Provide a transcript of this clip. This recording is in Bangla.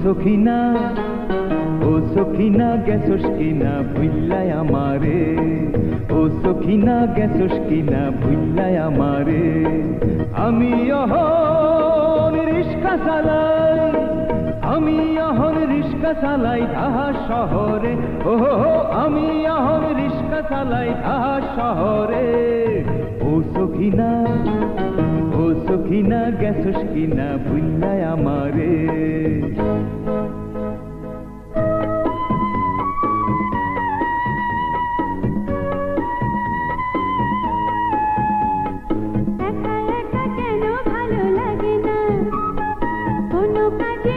সখিনা ও সখিনা গেছস কিনা ভুইল্লায় আমারে ও সখিনা গেছস কিনা ভুইল্লায় আমারে আমি অহন রিস্কা চালাই আমি অহন রিস্কা চালাই ঢাকা শহরে ও আমি অহন রিস্কা চালাই ঢাকা শহরে ও সখিনা গেছস কিনা ভুইল্লায় আমারে একা একা কেন ভালো লাগে না কোনো কাজে